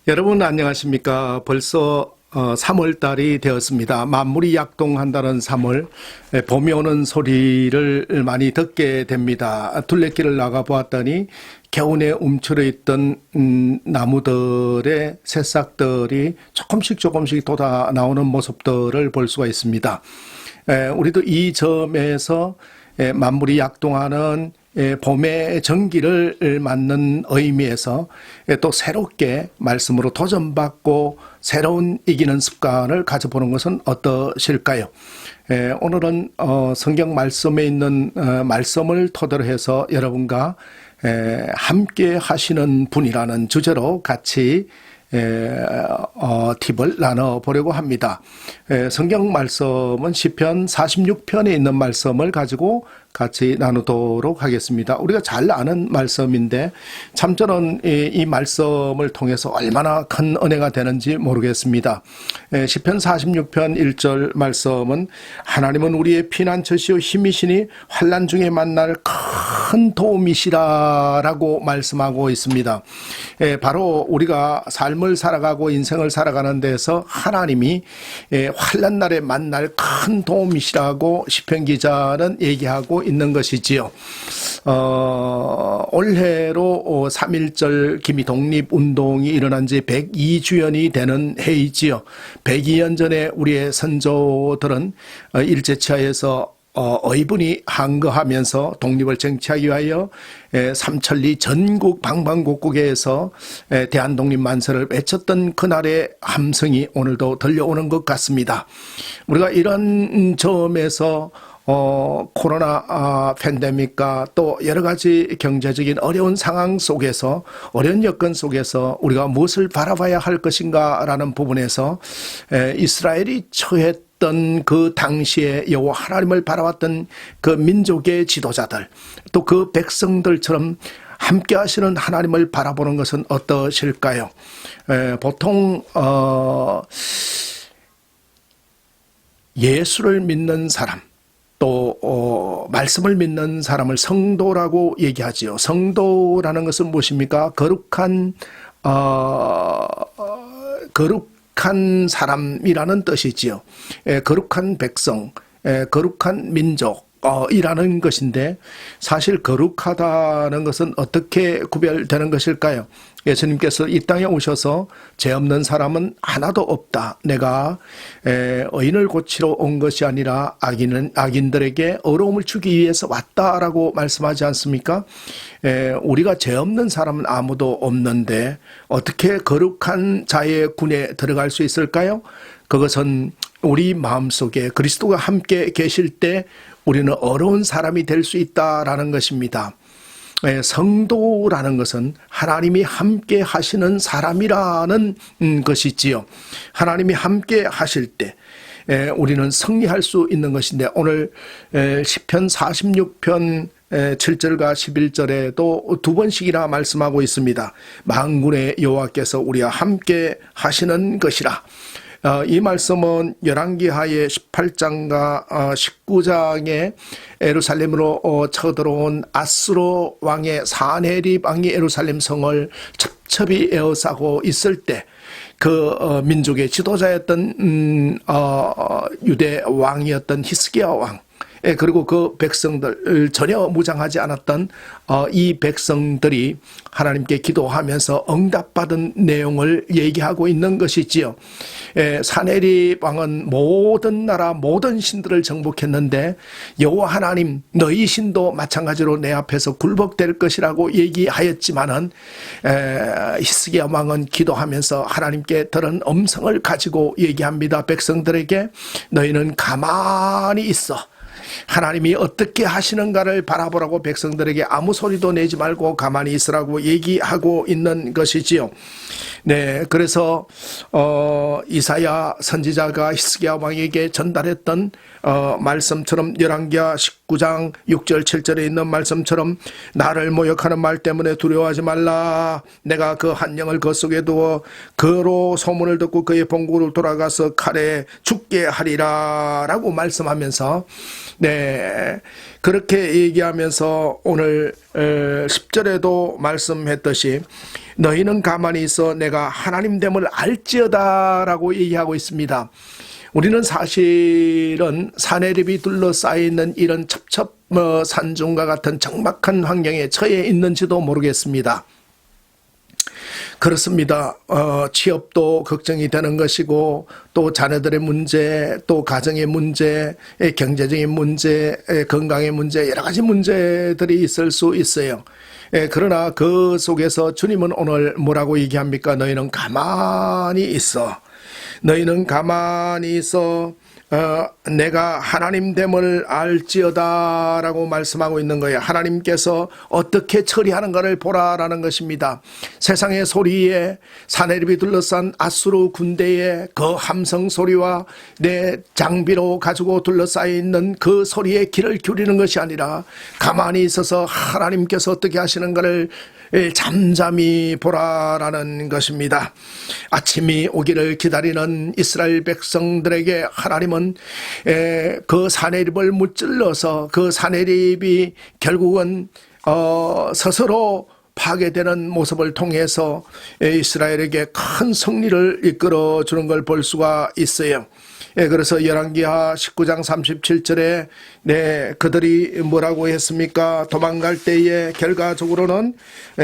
여러분 안녕하십니까? 벌써 3월 달이 되었습니다. 만물이 약동한다는 3월, 봄이 오는 소리를 많이 듣게 됩니다. 둘레길을 나가 보았더니 겨우내 움츠러 있던 나무들의 새싹들이 조금씩 돋아 나오는 모습들을 볼 수가 있습니다. 우리도 이 점에서 만물이 약동하는 봄의 정기를 맞는 의미에서 또 새롭게 말씀으로 도전받고 새로운 이기는 습관을 가져보는 것은 어떠실까요? 오늘은 성경 말씀에 있는 말씀을 토대로 해서 여러분과 함께 하시는 분이라는 주제로 같이 팁을 나눠보려고 합니다. 성경 말씀은 시편 46편에 있는 말씀을 가지고 같이 나누도록 하겠습니다. 우리가 잘 아는 말씀인데 참 저는 이 말씀을 통해서 얼마나 큰 은혜가 되는지 모르겠습니다. 시편 46편 1절 말씀은 하나님은 우리의 피난처시요 힘이시니 환난 중에 만날 큰 도움이시라라고 말씀하고 있습니다. 바로 우리가 삶을 살아가고 인생을 살아가는 데서 하나님이 환난 날에 만날 큰 도움이시라고 시편 기자는 얘기하고 있는 것이지요. 올해로 3.1절 기미 독립운동이 일어난 지 102주년이 되는 해이지요. 102년 전에 우리의 선조들은 일제치하에서 의분이 항거하면서 독립을 쟁취하기 위하여 삼천리 전국 방방곡곡에서 대한독립 만세를 외쳤던 그날의 함성이 오늘도 들려오는 것 같습니다. 우리가 이런 점에서 코로나 팬데믹과 또 여러 가지 경제적인 어려운 상황 속에서 어려운 여건 속에서 우리가 무엇을 바라봐야 할 것인가라는 부분에서 이스라엘이 처했던 그 당시에 여호와 하나님을 바라봤던 그 민족의 지도자들 또 그 백성들처럼 함께 하시는 하나님을 바라보는 것은 어떠실까요? 보통 예수를 믿는 사람 또 말씀을 믿는 사람을 성도라고 얘기하지요. 성도라는 것은 무엇입니까? 거룩한 사람이라는 뜻이지요. 거룩한 백성, 거룩한 민족 이라는 것인데 사실 거룩하다는 것은 어떻게 구별되는 것일까요? 예수님께서 이 땅에 오셔서 죄 없는 사람은 하나도 없다. 내가 의인을 고치러 온 것이 아니라 악인들에게 의로움을 주기 위해서 왔다라고 말씀하지 않습니까? 우리가 죄 없는 사람은 아무도 없는데 어떻게 거룩한 자의 군에 들어갈 수 있을까요? 그것은 우리 마음속에 그리스도가 함께 계실 때 우리는 어려운 사람이 될 수 있다라는 것입니다. 성도라는 것은 하나님이 함께 하시는 사람이라는 것이지요. 하나님이 함께 하실 때 우리는 승리할 수 있는 것인데 오늘 시편 46편 7절과 11절에도 두 번씩이나 말씀하고 있습니다. 만군의 여호와께서 우리와 함께 하시는 것이라. 이 말씀은 열왕기하의 18장과 19장에 예루살렘으로 쳐들어온 아수르 왕의 사네립 왕이 예루살렘 성을 첩첩이 에워싸고 있을 때 그 민족의 지도자였던 유대 왕이었던 히스기야 왕 그리고 그 백성들 전혀 무장하지 않았던 이 백성들이 하나님께 기도하면서 응답받은 내용을 얘기하고 있는 것이지요. 사네립 왕은 모든 나라 모든 신들을 정복했는데 여호와 하나님 너희 신도 마찬가지로 내 앞에서 굴복될 것이라고 얘기하였지만은 히스기야 왕은 기도하면서 하나님께 들은 음성을 가지고 얘기합니다. 백성들에게 너희는 가만히 있어. 하나님이 어떻게 하시는가를 바라보라고 백성들에게 아무 소리도 내지 말고 가만히 있으라고 얘기하고 있는 것이지요. 네, 그래서 이사야 선지자가 히스기야 왕에게 전달했던 말씀처럼 열왕기하 19장 6절 7절에 있는 말씀처럼 나를 모욕하는 말 때문에 두려워하지 말라. 내가 그 한 영을 그 속에 두어 그로 소문을 듣고 그의 본국으로 돌아가서 칼에 죽게 하리라 라고 말씀하면서 네, 그렇게 얘기하면서 오늘 10절에도 말씀했듯이 너희는 가만히 있어 내가 하나님됨을 알지어다 라고 얘기하고 있습니다. 우리는 사실은 사내립이 둘러싸여 있는 이런 산중과 같은 적막한 환경에 처해 있는지도 모르겠습니다. 그렇습니다. 취업도 걱정이 되는 것이고 또 자녀들의 문제, 또 가정의 문제, 경제적인 문제, 건강의 문제, 여러 가지 문제들이 있을 수 있어요. 그러나 그 속에서 주님은 오늘 뭐라고 얘기합니까? 너희는 가만히 있어. 너희는 가만히 있어. 내가 하나님됨을 알지어다 라고 말씀하고 있는 거예요. 하나님께서 어떻게 처리하는가를 보라라는 것입니다. 세상의 소리에 사내립이 둘러싼 아수르 군대의 그 함성 소리와 내 장비로 가지고 둘러싸여 있는 그 소리에 귀를 기울이는 것이 아니라 가만히 있어서 하나님께서 어떻게 하시는가를 잠잠히 보라라는 것입니다. 아침이 오기를 기다리는 이스라엘 백성들에게 하나님은 그 사내립을 무찔러서 그 사내립이 결국은 스스로 파괴되는 모습을 통해서 이스라엘에게 큰 승리를 이끌어 주는 걸 볼 수가 있어요. 그래서 열왕기하 19장 37절에 그들이 뭐라고 했습니까? 도망갈 때에 결과적으로는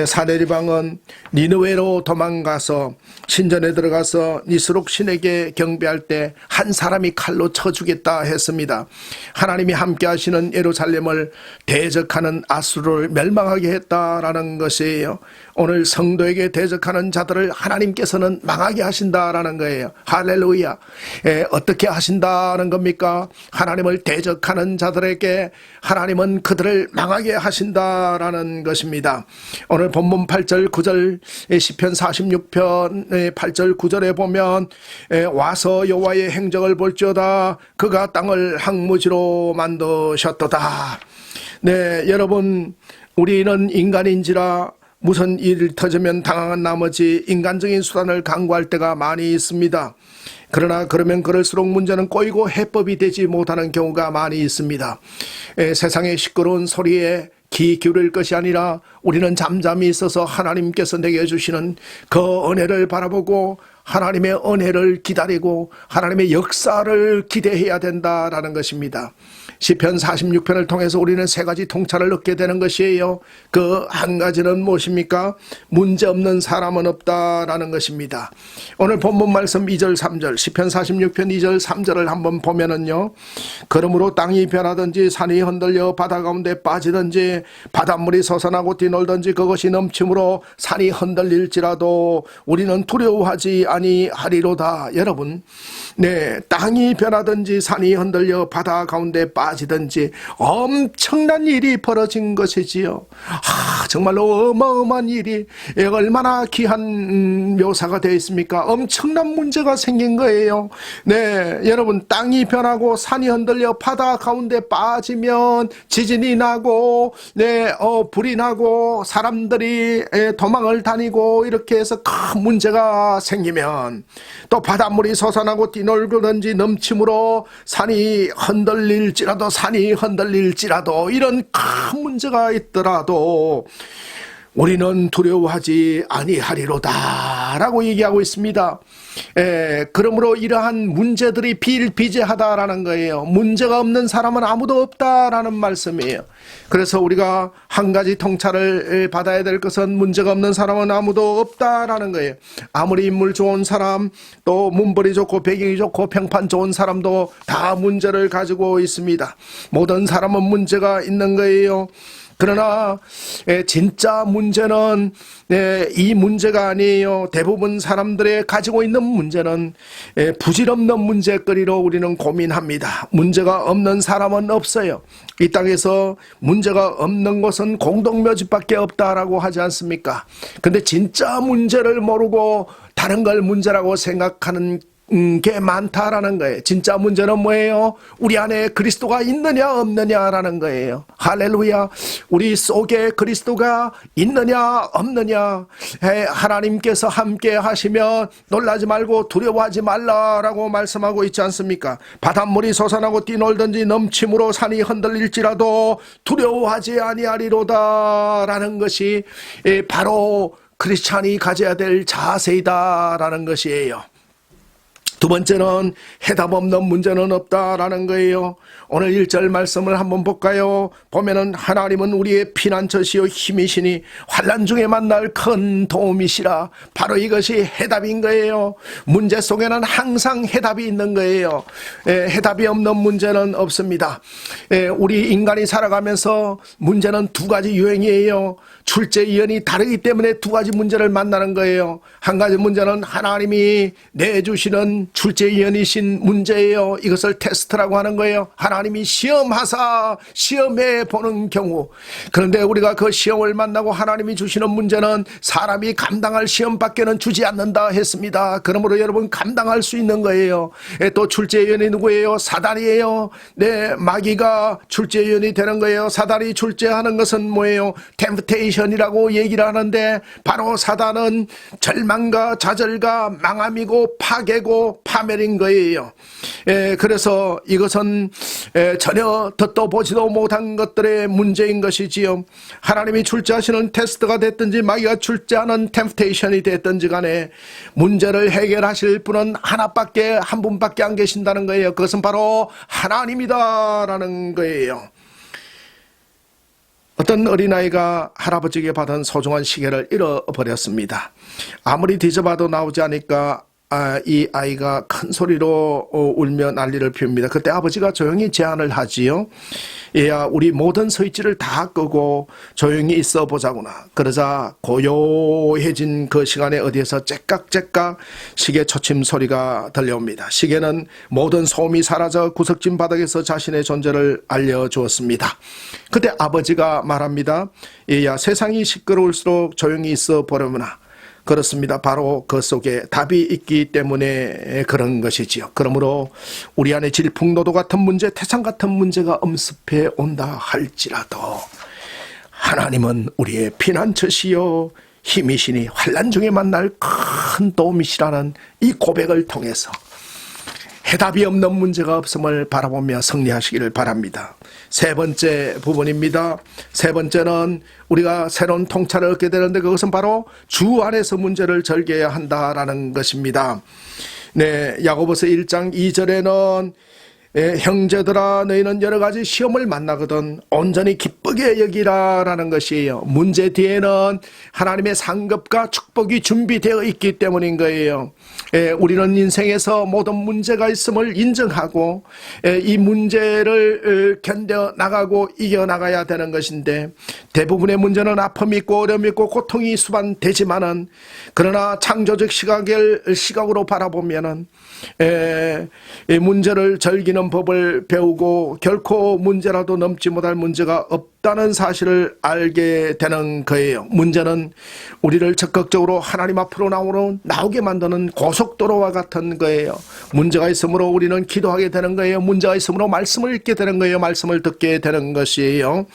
사내립 왕은 니느웨로 도망가서 신전에 들어가서 니스록 신에게 경배할 때 한 사람이 칼로 쳐 죽겠다 했습니다. 하나님이 함께 하시는 예루살렘을 대적하는 아수르를 멸망하게 했다라는 것이에요. 오늘 성도에게 대적하는 자들을 하나님께서는 망하게 하신다라는 거예요. 할렐루야. 어떻게 하신다는 겁니까? 하나님을 대적하는 자들에게 하나님은 그들을 망하게 하신다라는 것입니다. 오늘 본문 8절 9절 시편 46편 8절 9절에 보면 와서 여호와의 행적을 볼지어다 그가 땅을 항무지로 만드셨도다. 네, 여러분 우리는 인간인지라 무슨 일이 터지면 당황한 나머지 인간적인 수단을 강구할 때가 많이 있습니다. 그러나 그러면 그럴수록 문제는 꼬이고 해법이 되지 못하는 경우가 많이 있습니다. 세상의 시끄러운 소리에 귀 기울일 것이 아니라 우리는 잠잠히 있어서 하나님께서 내게 주시는 그 은혜를 바라보고 하나님의 은혜를 기다리고 하나님의 역사를 기대해야 된다라는 것입니다. 시편 46편을 통해서 우리는 세 가지 통찰을 얻게 되는 것이에요. 그 한 가지는 무엇입니까? 문제없는 사람은 없다라는 것입니다. 오늘 본문 말씀 2절 3절 시편 46편 2절 3절을 한번 보면은요. 그러므로 땅이 변하든지 산이 흔들려 바다 가운데 빠지든지 바닷물이 솟아나고 뛰놀든지 그것이 넘침으로 산이 흔들릴지라도 우리는 두려워하지 아니하리로다. 여러분, 땅이 변하든지 산이 흔들려 바다 가운데 빠지든지 엄청난 일이 벌어진 것이지요. 정말로 어마어마한 일이 얼마나 귀한 묘사가 되어 있습니까? 엄청난 문제가 생긴 거예요. 여러분, 땅이 변하고 산이 흔들려 바다 가운데 빠지면 지진이 나고 불이 나고 사람들이 도망을 다니고 이렇게 해서 큰 문제가 생기면 또 바닷물이 솟아나고 뛰놀든지 넘침으로 산이 흔들릴지라도 이런 큰 문제가 있더라도 우리는 두려워하지 아니하리로다 라고 얘기하고 있습니다. 그러므로 이러한 문제들이 비일비재하다라는 거예요. 문제가 없는 사람은 아무도 없다라는 말씀이에요. 그래서 우리가 한 가지 통찰을 받아야 될 것은 문제가 없는 사람은 아무도 없다라는 거예요. 아무리 인물 좋은 사람, 또 문벌이 좋고 배경이 좋고 평판 좋은 사람도 다 문제를 가지고 있습니다. 모든 사람은 문제가 있는 거예요. 그러나 진짜 문제는 이 문제가 아니에요. 대부분 사람들의 가지고 있는 문제는 부질없는 문제거리로 우리는 고민합니다. 문제가 없는 사람은 없어요. 이 땅에서 문제가 없는 것은 공동묘지밖에 없다라고 하지 않습니까? 근데 진짜 문제를 모르고 다른 걸 문제라고 생각하는 게 많다라는 거예요. 진짜 문제는 뭐예요? 우리 안에 그리스도가 있느냐 없느냐라는 거예요. 할렐루야. 우리 속에 그리스도가 있느냐 없느냐. 하나님께서 함께 하시면 놀라지 말고 두려워하지 말라라고 말씀하고 있지 않습니까? 바닷물이 솟아나고 뛰놀든지 넘침으로 산이 흔들릴지라도 두려워하지 아니하리로다라는 것이 바로 크리스찬이 가져야 될 자세이다라는 것이에요. 두 번째는 해답 없는 문제는 없다라는 거예요. 오늘 1절 말씀을 한번 볼까요? 보면은 하나님은 우리의 피난처시요 힘이시니 환난 중에 만날 큰 도움이시라. 바로 이것이 해답인 거예요. 문제 속에는 항상 해답이 있는 거예요. 해답이 없는 문제는 없습니다. 우리 인간이 살아가면서 문제는 두 가지 유형이에요. 출제 이연이 다르기 때문에 두 가지 문제를 만나는 거예요. 한 가지 문제는 하나님이 내주시는 출제 이연이신 문제예요. 이것을 테스트라고 하는 거예요. 하나님이 시험하사 시험해 보는 경우. 그런데 우리가 그 시험을 만나고 하나님이 주시는 문제는 사람이 감당할 시험밖에는 주지 않는다 했습니다. 그러므로 여러분 감당할 수 있는 거예요. 또 출제 이연이 누구예요? 사단이에요. 네, 마귀가 출제 이연이 되는 거예요. 사단이 출제하는 것은 뭐예요? 템프테이션이라고 얘기를 하는데 바로 사단은 절망과 좌절과 망함이고 파괴고 파멸인 거예요. 그래서 이것은 전혀 듣도 보지도 못한 것들의 문제인 것이지요. 하나님이 출제하시는 테스트가 됐든지 마귀가 출제하는 템프테이션이 됐든지 간에 문제를 해결하실 분은 하나밖에 한 분밖에 안 계신다는 거예요. 그것은 바로 하나님이다라는 거예요. 어떤 어린아이가 할아버지에게 받은 소중한 시계를 잃어버렸습니다. 아무리 뒤져봐도 나오지 않으니까 이 아이가 큰 소리로 울며 난리를 피웁니다. 그때 아버지가 조용히 제안을 하지요. 얘야, 우리 모든 스위치를 다 끄고 조용히 있어 보자구나. 그러자 고요해진 그 시간에 어디에서 째깍째깍 시계 초침 소리가 들려옵니다. 시계는 모든 소음이 사라져 구석진 바닥에서 자신의 존재를 알려주었습니다. 그때 아버지가 말합니다. 얘야, 세상이 시끄러울수록 조용히 있어 보려무나. 그렇습니다. 바로 그 속에 답이 있기 때문에 그런 것이지요. 그러므로 우리 안에 질풍노도 같은 문제, 태산 같은 문제가 엄습해 온다 할지라도 하나님은 우리의 피난처시요 힘이시니 환난 중에 만날 큰 도움이시라는 이 고백을 통해서 해답이 없는 문제가 없음을 바라보며 승리하시기를 바랍니다. 세 번째 부분입니다. 세 번째는 우리가 새로운 통찰을 얻게 되는데 그것은 바로 주 안에서 문제를 절개해야 한다라는 것입니다. 네, 야고보서 1장 2절에는 형제들아 너희는 여러 가지 시험을 만나거든 온전히 기쁘게 여기라라는 것이에요. 문제 뒤에는 하나님의 상급과 축복이 준비되어 있기 때문인 거예요. 우리는 인생에서 모든 문제가 있음을 인정하고 이 문제를 견뎌 나가고 이겨 나가야 되는 것인데 대부분의 문제는 아픔이 있고 어려움이 있고 고통이 수반되지만은 그러나 창조적 시각으로 바라보면은 이 문제를 즐기는 법을 배우고 결코 문제라도 넘지 못할 문제가 없다는 사실을 알게 되는 거예요. 문제는 우리를 적극적으로 하나님 앞으로 나오게 만드는 고속도로와 같은 거예요. 문제가 있으므로 우리는 기도하게 되는 거예요. 문제가 있으므로 말씀을 읽게 되는 거예요. 말씀을 듣게 되는 것이에요.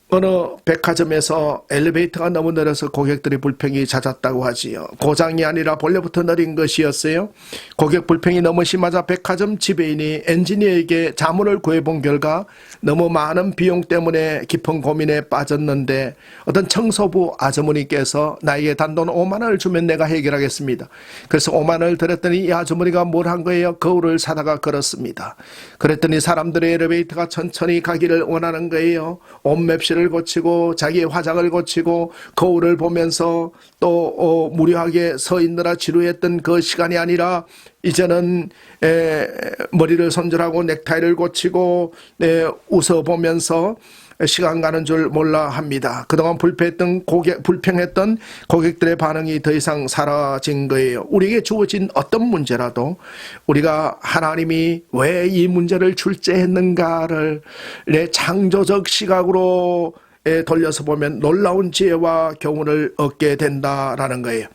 어느 백화점에서 엘리베이터가 너무 느려서 고객들의 불평이 잦았다고 하지요. 고장이 아니라 본래부터 느린 것이었어요. 고객 불평이 너무 심하자 백화점 지배인이 엔지니어에게 자문을 구해본 결과 너무 많은 비용 때문에 깊은 고민에 빠졌는데 어떤 청소부 아주머니께서 나에게 단돈 5만 원을 주면 내가 해결하겠습니다. 그래서 5만 원을 드렸더니 이 아주머니가 뭘 한 거예요? 거울을 사다가 걸었습니다. 그랬더니 사람들의 엘리베이터가 천천히 가기를 원하는 거예요. 옷맵실 을 고치고 자기의 화장을 고치고 거울을 보면서 또 무료하게 서 있느라 지루했던 그 시간이 아니라 이제는 머리를 손질하고 넥타이를 고치고 웃어보면서 시간 가는 줄 몰라 합니다. 그동안 불평했던 고객들의 반응이 더 이상 사라진 거예요. 우리에게 주어진 어떤 문제라도 우리가 하나님이 왜 이 문제를 출제했는가를 내 창조적 시각으로 돌려서 보면 놀라운 지혜와 교훈을 얻게 된다라는 거예요.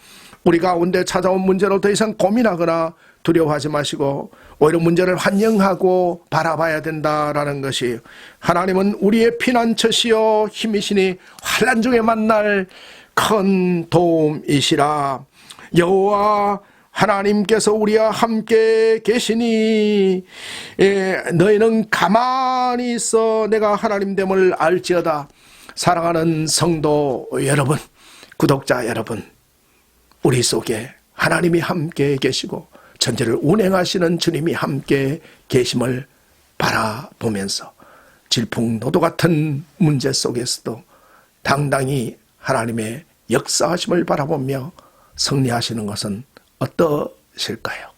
우리 가운데 찾아온 문제로 더 이상 고민하거나 두려워하지 마시고 오히려 문제를 환영하고 바라봐야 된다라는 것이, 하나님은 우리의 피난처시요 힘이시니 환난 중에 만날 큰 도움이시라. 여호와 하나님께서 우리와 함께 계시니 너희는 가만히 있어 내가 하나님됨을 알지어다. 사랑하는 성도 여러분, 구독자 여러분, 우리 속에 하나님이 함께 계시고 천지를 운행하시는 주님이 함께 계심을 바라보면서 질풍노도 같은 문제 속에서도 당당히 하나님의 역사하심을 바라보며 승리하시는 것은 어떠실까요?